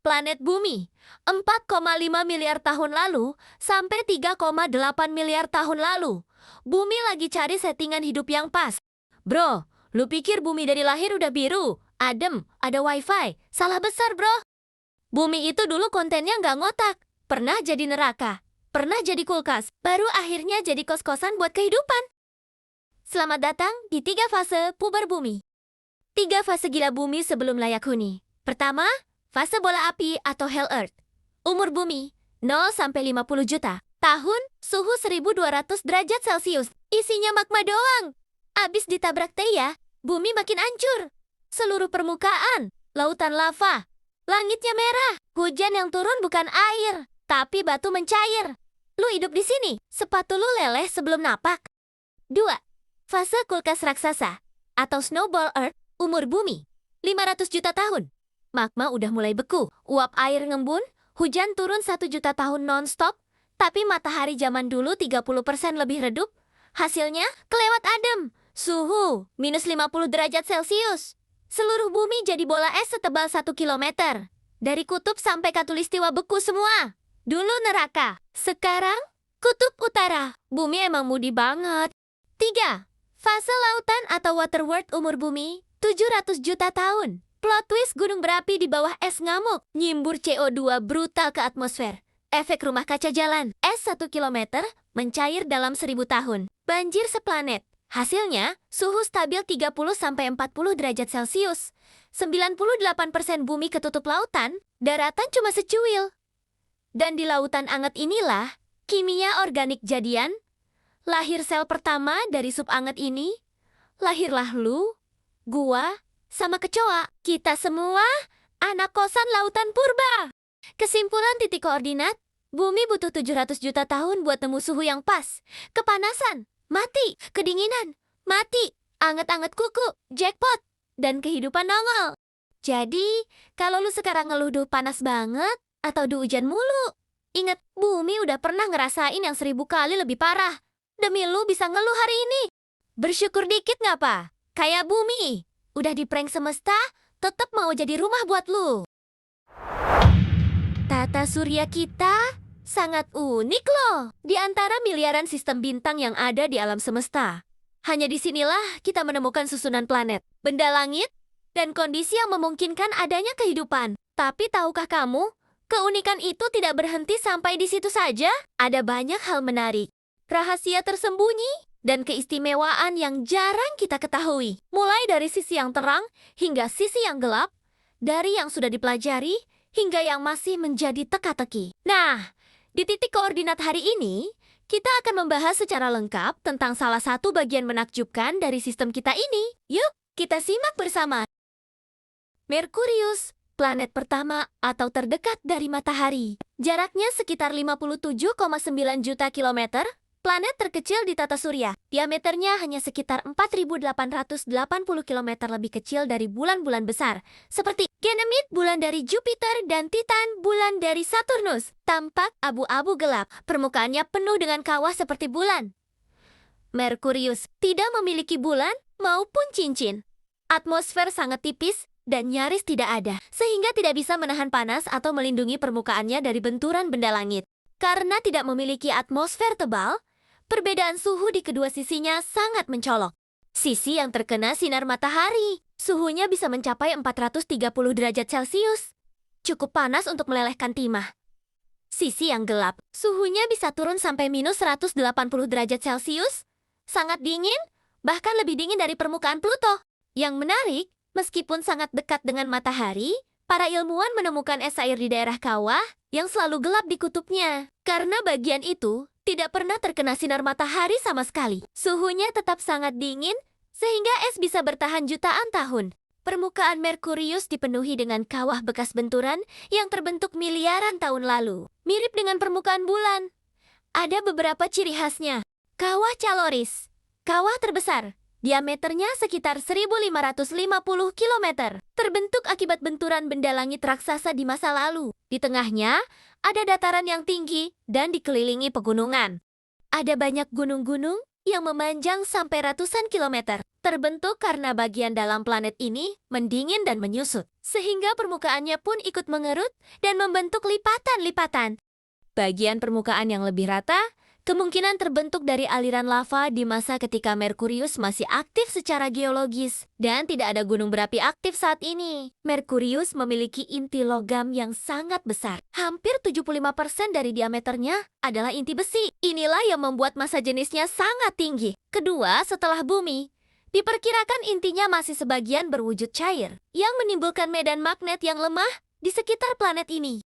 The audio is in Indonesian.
planet Bumi 4,5 miliar tahun lalu sampai 3,8 miliar tahun lalu. Bumi lagi cari settingan hidup yang pas. Bro, lu pikir Bumi dari lahir udah biru, adem, ada wifi? Salah besar, bro. Bumi itu dulu kontennya nggak ngotak. Pernah jadi neraka, pernah jadi kulkas, baru akhirnya jadi kos-kosan buat kehidupan. Selamat datang di 3 fase puber Bumi. 3 fase gila Bumi sebelum layak huni. Pertama, fase bola api atau Hell Earth. Umur Bumi 0-50 juta. Tahun, suhu 1200 derajat Celcius. Isinya magma doang. Abis ditabrak Theia, Bumi makin hancur. Seluruh permukaan, lautan lava. Langitnya merah. Hujan yang turun bukan air, tapi batu mencair. Lu hidup di sini, sepatu lu leleh sebelum napak. 2. Fase kulkas raksasa atau Snowball Earth. Umur Bumi 500 juta tahun. Magma udah mulai beku, uap air ngembun, hujan turun 1 juta tahun non-stop, tapi matahari zaman dulu 30% lebih redup. Hasilnya kelewat adem, suhu minus 50 derajat Celcius. Seluruh bumi jadi bola es setebal 1 kilometer. Dari kutub sampai khatulistiwa beku semua. Dulu neraka, sekarang kutub utara. Bumi emang mudi banget. 3. Fase lautan atau waterworld. Umur bumi 700 juta tahun. Plot twist, gunung berapi di bawah es ngamuk, nyimbur CO2 brutal ke atmosfer. Efek rumah kaca jalan, es 1 kilometer mencair dalam 1000 tahun. Banjir seplanet. Hasilnya, suhu stabil 30-40 derajat Celcius. 98% bumi ketutup lautan, daratan cuma secuil. Dan di lautan anget inilah, kimia organik jadian. Lahir sel pertama dari sup anget ini. Lahirlah lu, gua, sama kecoa. Kita semua anak kosan lautan purba. Kesimpulan titik koordinat, bumi butuh 700 juta tahun buat nemu suhu yang pas. Kepanasan, mati. Kedinginan, mati. Anget-anget kuku, jackpot. Dan kehidupan nongol. Jadi, kalau lu sekarang ngeluh duh panas banget, atau duh hujan mulu, ingat, bumi udah pernah ngerasain yang 1000 kali lebih parah. Demi lu bisa ngeluh hari ini. Bersyukur dikit ngapa? Kayak bumi, udah di prank semesta, tetap mau jadi rumah buat lu. Tata surya kita sangat unik loh. Di antara miliaran sistem bintang yang ada di alam semesta. Hanya disinilah kita menemukan susunan planet, benda langit, dan kondisi yang memungkinkan adanya kehidupan. Tapi tahukah kamu, keunikan itu tidak berhenti sampai di situ saja. Ada banyak hal menarik, rahasia tersembunyi, dan keistimewaan yang jarang kita ketahui. Mulai dari sisi yang terang hingga sisi yang gelap, dari yang sudah dipelajari hingga yang masih menjadi teka-teki. Nah, di titik koordinat hari ini, kita akan membahas secara lengkap tentang salah satu bagian menakjubkan dari sistem kita ini. Yuk, kita simak bersama. Merkurius, planet pertama atau terdekat dari matahari. Jaraknya sekitar 57,9 juta kilometer. Planet terkecil di tata surya, diameternya hanya sekitar 4.880 km lebih kecil dari bulan-bulan besar, seperti Ganymede, bulan dari Jupiter, dan Titan, bulan dari Saturnus. Tampak abu-abu gelap, permukaannya penuh dengan kawah seperti bulan. Merkurius tidak memiliki bulan maupun cincin. Atmosfer sangat tipis dan nyaris tidak ada, sehingga tidak bisa menahan panas atau melindungi permukaannya dari benturan benda langit. Karena tidak memiliki atmosfer tebal, perbedaan suhu di kedua sisinya sangat mencolok. Sisi yang terkena sinar matahari, suhunya bisa mencapai 430 derajat Celcius. Cukup panas untuk melelehkan timah. Sisi yang gelap, suhunya bisa turun sampai minus 180 derajat Celcius. Sangat dingin, bahkan lebih dingin dari permukaan Pluto. Yang menarik, meskipun sangat dekat dengan matahari, para ilmuwan menemukan es air di daerah kawah yang selalu gelap di kutubnya. Karena bagian itu tidak pernah terkena sinar matahari sama sekali. Suhunya tetap sangat dingin, sehingga es bisa bertahan jutaan tahun. Permukaan Merkurius dipenuhi dengan kawah bekas benturan yang terbentuk miliaran tahun lalu. Mirip dengan permukaan bulan. Ada beberapa ciri khasnya. Kawah Caloris, kawah terbesar. Diameternya sekitar 1.550 km. Terbentuk akibat benturan benda langit raksasa di masa lalu. Di tengahnya, ada dataran yang tinggi dan dikelilingi pegunungan. Ada banyak gunung-gunung yang memanjang sampai ratusan kilometer. Terbentuk karena bagian dalam planet ini mendingin dan menyusut, sehingga permukaannya pun ikut mengerut dan membentuk lipatan-lipatan. Bagian permukaan yang lebih rata kemungkinan terbentuk dari aliran lava di masa ketika Merkurius masih aktif secara geologis dan tidak ada gunung berapi aktif saat ini. Merkurius memiliki inti logam yang sangat besar. Hampir 75% dari diameternya adalah inti besi. Inilah yang membuat massa jenisnya sangat tinggi. Kedua, setelah bumi, diperkirakan intinya masih sebagian berwujud cair, yang menimbulkan medan magnet yang lemah di sekitar planet ini.